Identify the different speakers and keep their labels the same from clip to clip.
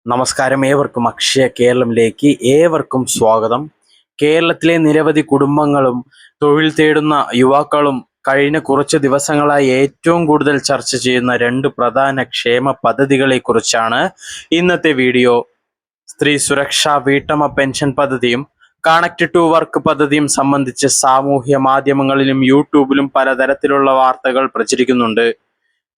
Speaker 1: നമസ്കാരം, ഏവർക്കും അക്ഷയ കേരളത്തിലേക്ക് ഏവർക്കും സ്വാഗതം. കേരളത്തിലെ നിരവധി കുടുംബങ്ങളും തൊഴിൽ തേടുന്ന യുവാക്കളും കഴിഞ്ഞ കുറച്ച് ദിവസങ്ങളായി ഏറ്റവും കൂടുതൽ ചർച്ച ചെയ്യുന്ന രണ്ട് പ്രധാന ക്ഷേമ പദ്ധതികളെ കുറിച്ചാണ് ഇന്നത്തെ വീഡിയോ. സ്ത്രീ സുരക്ഷാ വീട്ടമ്മ പെൻഷൻ പദ്ധതിയും കണക്ട് ടു വർക്ക് പദ്ധതിയും സംബന്ധിച്ച് സാമൂഹ്യ മാധ്യമങ്ങളിലും യൂട്യൂബിലും പലതരത്തിലുള്ള വാർത്തകൾ പ്രചരിക്കുന്നുണ്ട്.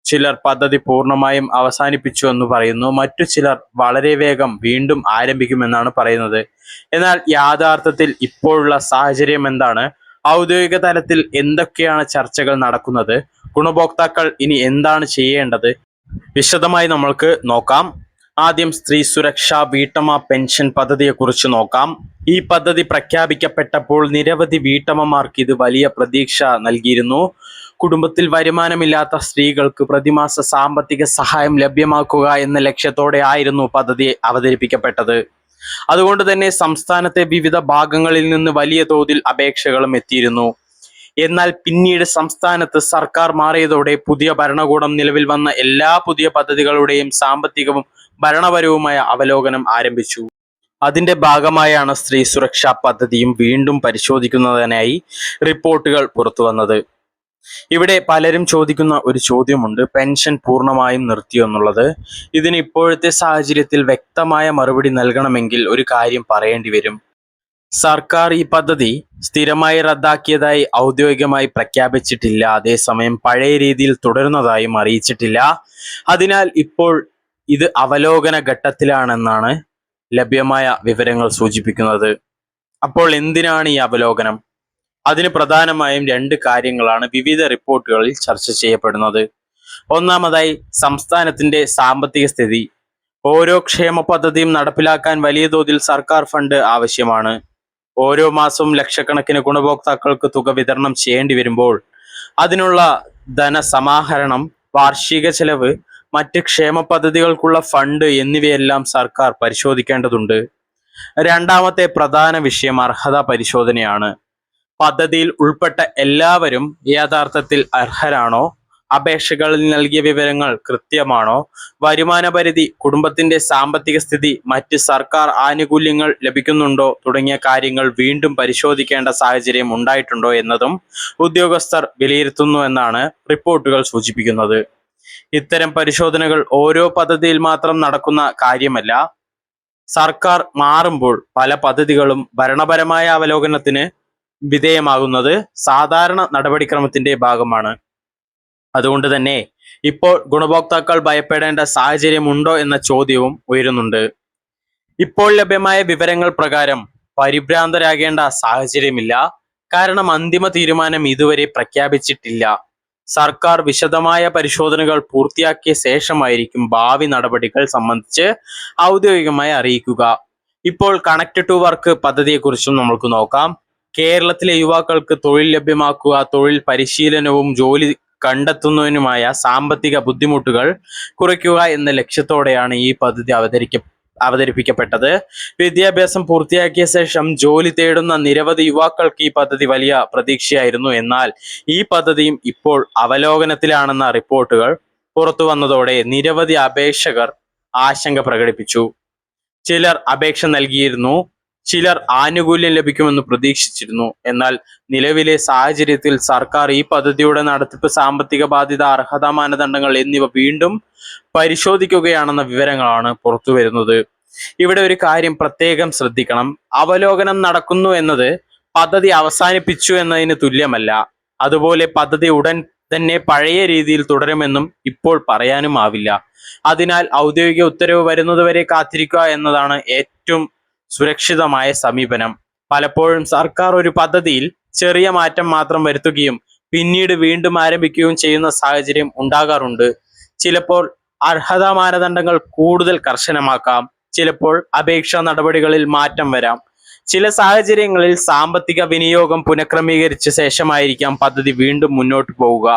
Speaker 1: ചിലർ പദ്ധതി പൂർണ്ണമായും അവസാനിപ്പിച്ചു എന്ന് പറയുന്നു, മറ്റു ചിലർ വളരെ വേഗം വീണ്ടും ആരംഭിക്കുമെന്നാണ് പറയുന്നത്. എന്നാൽ യാഥാർത്ഥ്യത്തിൽ ഇപ്പോഴുള്ള സാഹചര്യം എന്താണ്? ഔദ്യോഗിക തലത്തിൽ എന്തൊക്കെയാണ് ചർച്ചകൾ നടക്കുന്നത്? ഗുണഭോക്താക്കൾ ഇനി എന്താണ് ചെയ്യേണ്ടത്? വിശദമായി നമ്മൾക്ക് നോക്കാം. ആദ്യം സ്ത്രീ സുരക്ഷാ വീട്ടമ്മ പെൻഷൻ പദ്ധതിയെക്കുറിച്ച് നോക്കാം. ഈ പദ്ധതി പ്രഖ്യാപിക്കപ്പെട്ടപ്പോൾ നിരവധി വീട്ടമ്മമാർക്ക് ഇത് വലിയ പ്രതീക്ഷ നൽകിയിരുന്നു. കുടുംബത്തിൽ വരുമാനമില്ലാത്ത സ്ത്രീകൾക്ക് പ്രതിമാസ സാമ്പത്തിക സഹായം ലഭ്യമാക്കുക എന്ന ലക്ഷ്യത്തോടെ ആയിരുന്നു പദ്ധതി അവതരിപ്പിക്കപ്പെട്ടത്. അതുകൊണ്ട് തന്നെ സംസ്ഥാനത്തെ വിവിധ ഭാഗങ്ങളിൽ നിന്ന് വലിയ തോതിൽ അപേക്ഷകളും എത്തിയിരുന്നു. എന്നാൽ പിന്നീട് സംസ്ഥാനത്ത് സർക്കാർ മാറിയതോടെ പുതിയ ഭരണകൂടം നിലവിൽ വന്ന എല്ലാ പുതിയ പദ്ധതികളുടെയും സാമ്പത്തികവും ഭരണപരവുമായ അവലോകനം ആരംഭിച്ചു. അതിന്റെ ഭാഗമായാണ് സ്ത്രീ സുരക്ഷാ പദ്ധതിയും വീണ്ടും പരിശോധിക്കുന്നതിനായി റിപ്പോർട്ടുകൾ പുറത്തു വന്നത്. ഇവിടെ പലരും ചോദിക്കുന്ന ഒരു ചോദ്യമുണ്ട്: പെൻഷൻ പൂർണ്ണമായും നിർത്തിയോ എന്നുള്ളത്. ഇതിന് ഇപ്പോഴത്തെ സാഹചര്യത്തിൽ വ്യക്തമായ മറുപടി നൽകണമെങ്കിൽ ഒരു കാര്യം പറയേണ്ടി വരും. സർക്കാർ ഈ പദ്ധതി സ്ഥിരമായി റദ്ദാക്കിയതായി ഔദ്യോഗികമായി പ്രഖ്യാപിച്ചിട്ടില്ല. അതേസമയം പഴയ രീതിയിൽ തുടരുന്നതായും അറിയിച്ചിട്ടില്ല. അതിനാൽ ഇപ്പോൾ ഇത് അവലോകന ഘട്ടത്തിലാണെന്നാണ് ലഭ്യമായ വിവരങ്ങൾ സൂചിപ്പിക്കുന്നത്. അപ്പോൾ എന്തിനാണ് ഈ അവലോകനം? അതിന് പ്രധാനമായും രണ്ട് കാര്യങ്ങളാണ് വിവിധ റിപ്പോർട്ടുകളിൽ ചർച്ച ചെയ്യപ്പെടുന്നത്. ഒന്നാമതായി, സംസ്ഥാനത്തിന്റെ സാമ്പത്തിക സ്ഥിതി. ഓരോ ക്ഷേമ പദ്ധതിയും നടപ്പിലാക്കാൻ വലിയ തോതിൽ സർക്കാർ ഫണ്ട് ആവശ്യമാണ്. ഓരോ മാസവും ലക്ഷക്കണക്കിന് ഗുണഭോക്താക്കൾക്ക് തുക വിതരണം ചെയ്യേണ്ടി വരുമ്പോൾ അതിനുള്ള ധനസമാഹരണം, വാർഷിക ചെലവ്, മറ്റ് ക്ഷേമ പദ്ധതികൾക്കുള്ള ഫണ്ട് എന്നിവയെല്ലാം സർക്കാർ പരിശോധിക്കേണ്ടതുണ്ട്. രണ്ടാമത്തെ പ്രധാന വിഷയം അർഹതാ പരിശോധനയാണ്. പദ്ധതിയിൽ ഉൾപ്പെട്ട എല്ലാവരും യഥാർത്ഥത്തിൽ അർഹരാണോ? അപേക്ഷകളിൽ നൽകിയ വിവരങ്ങൾ കൃത്യമാണോ? വരുമാന പരിധി, കുടുംബത്തിന്റെ സാമ്പത്തിക സ്ഥിതി, മറ്റ് സർക്കാർ ആനുകൂല്യങ്ങൾ ലഭിക്കുന്നുണ്ടോ തുടങ്ങിയ കാര്യങ്ങൾ വീണ്ടും പരിശോധിക്കേണ്ട സാഹചര്യം ഉണ്ടായിട്ടുണ്ടോ എന്നതും ഉദ്യോഗസ്ഥർ വിലയിരുത്തുന്നു എന്നാണ് റിപ്പോർട്ടുകൾ സൂചിപ്പിക്കുന്നത്. ഇത്തരം പരിശോധനകൾ ഓരോ പദ്ധതിയിൽ മാത്രം നടക്കുന്ന കാര്യമല്ല. സർക്കാർ മാറുമ്പോൾ പല പദ്ധതികളും ഭരണപരമായ അവലോകനത്തിന് വിധേയമാകുന്നത് സാധാരണ നടപടിക്രമത്തിന്റെ ഭാഗമാണ്. അതുകൊണ്ട് തന്നെ ഇപ്പോൾ ഗുണഭോക്താക്കൾ ഭയപ്പെടേണ്ട സാഹചര്യമുണ്ടോ എന്ന ചോദ്യവും ഉയരുന്നുണ്ട്. ഇപ്പോൾ ലഭ്യമായ വിവരങ്ങൾ പ്രകാരം പരിഭ്രാന്തരാകേണ്ട സാഹചര്യമില്ല. കാരണം അന്തിമ തീരുമാനം ഇതുവരെ പ്രഖ്യാപിച്ചിട്ടില്ല. സർക്കാർ വിശദമായ പരിശോധനകൾ പൂർത്തിയാക്കിയ ശേഷമായിരിക്കും ഭാവി നടപടികൾ സംബന്ധിച്ച് ഔദ്യോഗികമായി അറിയിക്കുക. ഇപ്പോൾ കണക്ട് ടു വർക്ക് പദ്ധതിയെക്കുറിച്ചും നമുക്ക് നോക്കാം. കേരളത്തിലെ യുവാക്കൾക്ക് തൊഴിൽ ലഭ്യമാക്കുക, തൊഴിൽ പരിശീലനവും ജോലി കണ്ടെത്തുന്നതിനുമായ സാമ്പത്തിക ബുദ്ധിമുട്ടുകൾ കുറയ്ക്കുക എന്ന ലക്ഷ്യത്തോടെയാണ് ഈ പദ്ധതി അവതരിപ്പിക്കപ്പെട്ടത്. വിദ്യാഭ്യാസം പൂർത്തിയാക്കിയ ശേഷം ജോലി തേടുന്ന നിരവധി യുവാക്കൾക്ക് ഈ പദ്ധതി വലിയ പ്രതീക്ഷയായിരുന്നു. എന്നാൽ ഈ പദ്ധതിയും ഇപ്പോൾ അവലോകനത്തിലാണെന്ന റിപ്പോർട്ടുകൾ പുറത്തു വന്നതോടെ നിരവധി അപേക്ഷകർ ആശങ്ക പ്രകടിപ്പിച്ചു. ചിലർ അപേക്ഷ നൽകിയിരുന്നു, ചിലർ ആനുകൂല്യം ലഭിക്കുമെന്ന് പ്രതീക്ഷിച്ചിരുന്നു. എന്നാൽ നിലവിലെ സാഹചര്യത്തിൽ സർക്കാർ ഈ പദ്ധതിയുടെ നടത്തിപ്പ്, സാമ്പത്തിക ബാധ്യത, അർഹതാ മാനദണ്ഡങ്ങൾ എന്നിവ വീണ്ടും പരിശോധിക്കുകയാണെന്ന വിവരങ്ങളാണ് പുറത്തു വരുന്നത്. ഇവിടെ ഒരു കാര്യം പ്രത്യേകം ശ്രദ്ധിക്കണം. അവലോകനം നടക്കുന്നു എന്നത് പദ്ധതി അവസാനിപ്പിച്ചു എന്നതിന് തുല്യമല്ല. അതുപോലെ പദ്ധതി ഉടൻ തന്നെ പഴയ രീതിയിൽ തുടരുമെന്നും ഇപ്പോൾ പറയാനും ആവില്ല. അതിനാൽ ഔദ്യോഗിക ഉത്തരവ് വരുന്നതുവരെ കാത്തിരിക്കുക എന്നതാണ് ഏറ്റവും സുരക്ഷിതമായ സമീപനം. പലപ്പോഴും സർക്കാർ ഒരു പദ്ധതിയിൽ ചെറിയ മാറ്റം മാത്രം വരുത്തുകയും പിന്നീട് വീണ്ടും ആരംഭിക്കുകയും ചെയ്യുന്ന സാഹചര്യം ഉണ്ടാകാറുണ്ട്. ചിലപ്പോൾ അർഹതാ മാനദണ്ഡങ്ങൾ കൂടുതൽ കർശനമാക്കാം, ചിലപ്പോൾ അപേക്ഷാ നടപടികളിൽ മാറ്റം വരാം. ചില സാഹചര്യങ്ങളിൽ സാമ്പത്തിക വിനിയോഗം പുനഃക്രമീകരിച്ച ശേഷമായിരിക്കാം പദ്ധതി വീണ്ടും മുന്നോട്ട് പോവുക.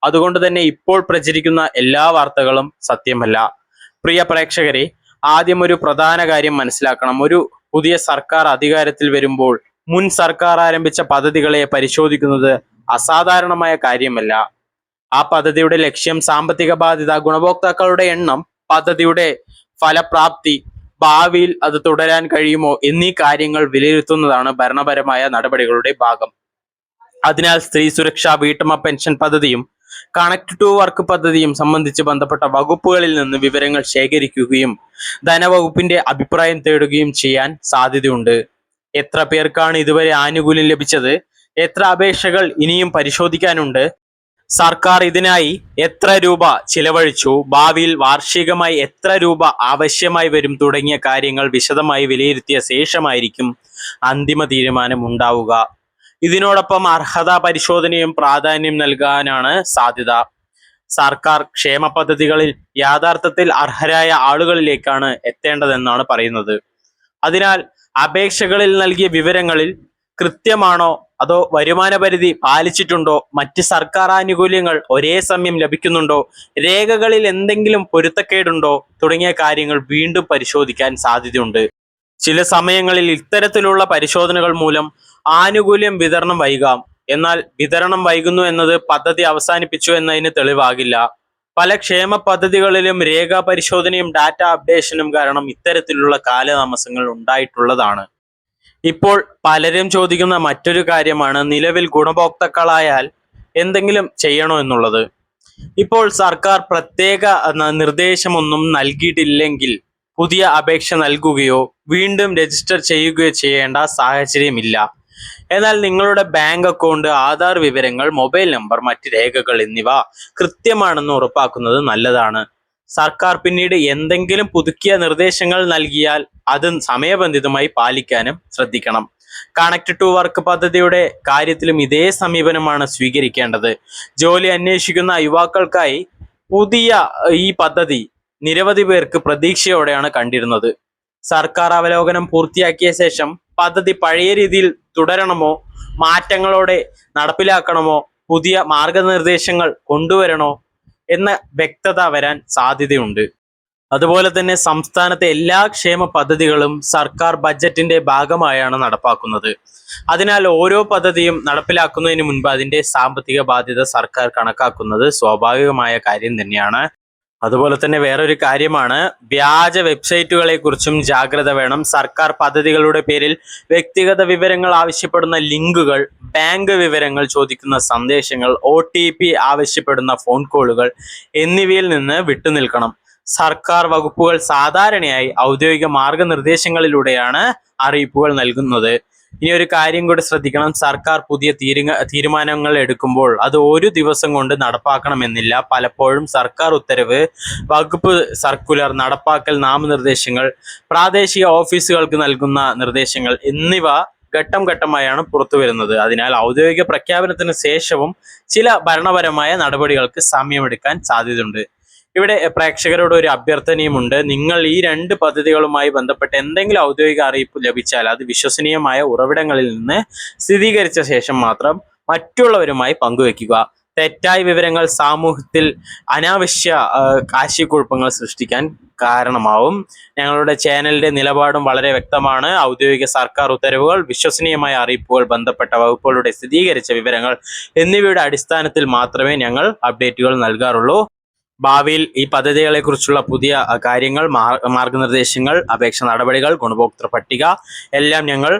Speaker 1: അതുകൊണ്ട് തന്നെ ഇപ്പോൾ പ്രചരിക്കുന്ന എല്ലാ വാർത്തകളും സത്യമല്ല. പ്രിയ പ്രേക്ഷകരെ, ആദ്യം ഒരു പ്രധാന കാര്യം മനസ്സിലാക്കണം. ഒരു പുതിയ സർക്കാർ അധികാരത്തിൽ വരുമ്പോൾ മുൻ സർക്കാർ ആരംഭിച്ച പദ്ധതികളെ പരിശോധിക്കുന്നത് അസാധാരണമായ കാര്യമല്ല. ആ പദ്ധതിയുടെ ലക്ഷ്യം, സാമ്പത്തിക ബാധ്യത, ഗുണഭോക്താക്കളുടെ എണ്ണം, പദ്ധതിയുടെ ഫലപ്രാപ്തി, ഭാവിയിൽ അത് തുടരാൻ കഴിയുമോ എന്നീ കാര്യങ്ങൾ വിലയിരുത്തുന്നതാണ് ഭരണപരമായ നടപടികളുടെ ഭാഗം. അതിനാൽ സ്ത്രീ സുരക്ഷാ വീട്ടമ്മ പെൻഷൻ പദ്ധതിയും കണക്ട് ടു വർക്ക് പദ്ധതിയും സംബന്ധിച്ച് ബന്ധപ്പെട്ട വകുപ്പുകളിൽ നിന്ന് വിവരങ്ങൾ ശേഖരിക്കുകയും ധനവകുപ്പിന്റെ അഭിപ്രായം തേടുകയും ചെയ്യാൻ സാധ്യതയുണ്ട്. എത്ര പേർക്കാണ് ഇതുവരെ ആനുകൂല്യം ലഭിച്ചത്, എത്ര അപേക്ഷകൾ ഇനിയും പരിശോധിക്കാനുണ്ട്, സർക്കാർ ഇതിനായി എത്ര രൂപ ചിലവഴിച്ചു, ഭാവിയിൽ വാർഷികമായി എത്ര രൂപ ആവശ്യമായി വരും തുടങ്ങിയ കാര്യങ്ങൾ വിശദമായി വിലയിരുത്തിയ ശേഷമായിരിക്കും അന്തിമ തീരുമാനം ഉണ്ടാവുക. ഇതിനോടൊപ്പം അർഹതാ പരിശോധനയും പ്രാധാന്യം നൽകാനാണ് സാധ്യത. സർക്കാർ ക്ഷേമ പദ്ധതികളിൽ യഥാർത്ഥത്തിൽ അർഹരായ ആളുകളിലേക്കാണ് എത്തേണ്ടതെന്നാണ് പറയുന്നത്. അതിനാൽ അപേക്ഷകളിൽ നൽകിയ വിവരങ്ങളിൽ കൃത്യമാണോ, അതോ വരുമാന പരിധി പാലിച്ചിട്ടുണ്ടോ, മറ്റ് സർക്കാർ ആനുകൂല്യങ്ങൾ ഒരേ സമയം ലഭിക്കുന്നുണ്ടോ, രേഖകളിൽ എന്തെങ്കിലും പൊരുത്തക്കേടുണ്ടോ തുടങ്ങിയ കാര്യങ്ങൾ വീണ്ടും പരിശോധിക്കാൻ സാധ്യതയുണ്ട്. ചില സമയങ്ങളിൽ ഇത്തരത്തിലുള്ള പരിശോധനകൾ മൂലം ആനുകൂല്യം വിതരണം വൈകാം. എന്നാൽ വിതരണം വൈകുന്നു എന്നത് പദ്ധതി അവസാനിപ്പിച്ചു എന്നതിന് തെളിവാകില്ല. പല ക്ഷേമ പദ്ധതികളിലും രേഖാ പരിശോധനയും ഡാറ്റ അപ്ഡേഷനും കാരണം ഇത്തരത്തിലുള്ള കാലതാമസങ്ങൾ ഉണ്ടായിട്ടുള്ളതാണ്. ഇപ്പോൾ പലരും ചോദിക്കുന്ന മറ്റൊരു കാര്യമാണ് നിലവിൽ ഗുണഭോക്താക്കളായാൽ എന്തെങ്കിലും ചെയ്യണോ എന്നുള്ളത്. ഇപ്പോൾ സർക്കാർ പ്രത്യേക നിർദ്ദേശമൊന്നും നൽകിയിട്ടില്ലെങ്കിൽ പുതിയ അപേക്ഷ നൽകുകയോ വീണ്ടും രജിസ്റ്റർ ചെയ്യുകയോ ചെയ്യേണ്ട സാഹചര്യമില്ല. എന്നാൽ നിങ്ങളുടെ ബാങ്ക് അക്കൗണ്ട്, ആധാർ വിവരങ്ങൾ, മൊബൈൽ നമ്പർ, മറ്റ് രേഖകൾ എന്നിവ കൃത്യമാണെന്ന് ഉറപ്പാക്കുന്നത് നല്ലതാണ്. സർക്കാർ പിന്നീട് എന്തെങ്കിലും പുതുക്കിയ നിർദ്ദേശങ്ങൾ നൽകിയാൽ അത് സമയബന്ധിതമായി പാലിക്കാനും ശ്രദ്ധിക്കണം. കണക്ട് ടു വർക്ക് പദ്ധതിയുടെ കാര്യത്തിലും ഇതേ സമീപനമാണ് സ്വീകരിക്കേണ്ടത്. ജോലി അന്വേഷിക്കുന്ന യുവാക്കൾക്കായി പുതിയ ഈ പദ്ധതി നിരവധി പേർക്ക് പ്രതീക്ഷയോടെയാണ് കണ്ടിരുന്നത്. സർക്കാർ അവലോകനം പൂർത്തിയാക്കിയ ശേഷം പദ്ധതി പഴയ രീതിയിൽ തുടരണമോ, മാറ്റങ്ങളോടെ നടപ്പിലാക്കണമോ, പുതിയ മാർഗനിർദ്ദേശങ്ങൾ കൊണ്ടുവരണോ എന്ന വ്യക്തത വരാൻ സാധ്യതയുണ്ട്. അതുപോലെ തന്നെ സംസ്ഥാനത്തെ എല്ലാ ക്ഷേമ പദ്ധതികളും സർക്കാർ ബജറ്റിന്റെ ഭാഗമായാണ് നടപ്പാക്കുന്നത്. അതിനാൽ ഓരോ പദ്ധതിയും നടപ്പിലാക്കുന്നതിന് മുൻപ് അതിന്റെ സാമ്പത്തിക ബാധ്യത സർക്കാർ കണക്കാക്കുന്നത് സ്വാഭാവികമായ കാര്യം തന്നെയാണ്. അതുപോലെ തന്നെ വേറൊരു കാര്യമാണ്, വ്യാജ വെബ്സൈറ്റുകളെ കുറിച്ചും ജാഗ്രത വേണം. സർക്കാർ പദ്ധതികളുടെ പേരിൽ വ്യക്തിഗത വിവരങ്ങൾ ആവശ്യപ്പെടുന്ന ലിങ്കുകൾ, ബാങ്ക് വിവരങ്ങൾ ചോദിക്കുന്ന സന്ദേശങ്ങൾ, OTP ആവശ്യപ്പെടുന്ന ഫോൺ കോളുകൾ എന്നിവയിൽ നിന്ന് വിട്ടുനിൽക്കണം. സർക്കാർ വകുപ്പുകൾ സാധാരണയായി ഔദ്യോഗിക മാർഗനിർദ്ദേശങ്ങളിലൂടെയാണ് അറിയിപ്പുകൾ നൽകുന്നത്. ഇനി ഒരു കാര്യം കൂടി ശ്രദ്ധിക്കണം, സർക്കാർ പുതിയ തീരുമാനങ്ങൾ എടുക്കുമ്പോൾ അത് ഒരു ദിവസം കൊണ്ട് നടപ്പാക്കണമെന്നില്ല. പലപ്പോഴും സർക്കാർ ഉത്തരവ്, വകുപ്പ് സർക്കുലർ, നടപ്പാക്കൽ നാമനിർദ്ദേശങ്ങൾ, പ്രാദേശിക ഓഫീസുകൾക്ക് നൽകുന്ന നിർദ്ദേശങ്ങൾ എന്നിവ ഘട്ടം ഘട്ടമായാണ് പുറത്തു വരുന്നത്. അതിനാൽ ഔദ്യോഗിക പ്രഖ്യാപനത്തിന് ശേഷവും ചില ഭരണപരമായ നടപടികൾക്ക് സമയമെടുക്കാൻ സാധ്യതയുണ്ട്. ഇവിടെ പ്രേക്ഷകരോട് ഒരു അഭ്യർത്ഥനയുമുണ്ട്. നിങ്ങൾ ഈ 2 പദ്ധതികളുമായി ബന്ധപ്പെട്ട് എന്തെങ്കിലും ഔദ്യോഗിക അറിയിപ്പ് ലഭിച്ചാൽ അത് വിശ്വസനീയമായ ഉറവിടങ്ങളിൽ നിന്ന് സ്ഥിരീകരിച്ച ശേഷം മാത്രം മറ്റുള്ളവരുമായി പങ്കുവെക്കുക. തെറ്റായ വിവരങ്ങൾ സമൂഹത്തിൽ അനാവശ്യ ആശയക്കുഴപ്പങ്ങൾ സൃഷ്ടിക്കാൻ കാരണമാവും. ഞങ്ങളുടെ ചാനലിന്റെ നിലപാടും വളരെ വ്യക്തമാണ്. ഔദ്യോഗിക സർക്കാർ ഉത്തരവുകൾ, വിശ്വസനീയമായ അറിയിപ്പുകൾ, ബന്ധപ്പെട്ട വകുപ്പുകളുടെ സ്ഥിരീകരിച്ച വിവരങ്ങൾ എന്നിവയുടെ അടിസ്ഥാനത്തിൽ മാത്രമേ ഞങ്ങൾ അപ്ഡേറ്റുകൾ നൽകാറുള്ളൂ. ഭാവിയിൽ ഈ പദ്ധതികളെ കുറിച്ചുള്ള പുതിയ കാര്യങ്ങൾ, മാർഗനിർദ്ദേശങ്ങൾ, അപേക്ഷ നടപടികൾ, ഗുണഭോക്തൃ പട്ടിക എല്ലാം ഞങ്ങൾ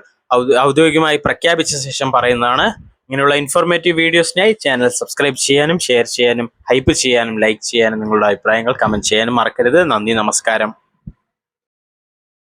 Speaker 1: ഔദ്യോഗികമായി പ്രഖ്യാപിച്ച ശേഷം പറയുന്നതാണ്. ഇങ്ങനെയുള്ള ഇൻഫോർമേറ്റീവ് വീഡിയോസിനായി ചാനൽ സബ്സ്ക്രൈബ് ചെയ്യാനും ഷെയർ ചെയ്യാനും ഹൈപ്പ് ചെയ്യാനും ലൈക്ക് ചെയ്യാനും നിങ്ങളുടെ അഭിപ്രായങ്ങൾ കമന്റ് ചെയ്യാനും മറക്കരുത്. നന്ദി, നമസ്കാരം.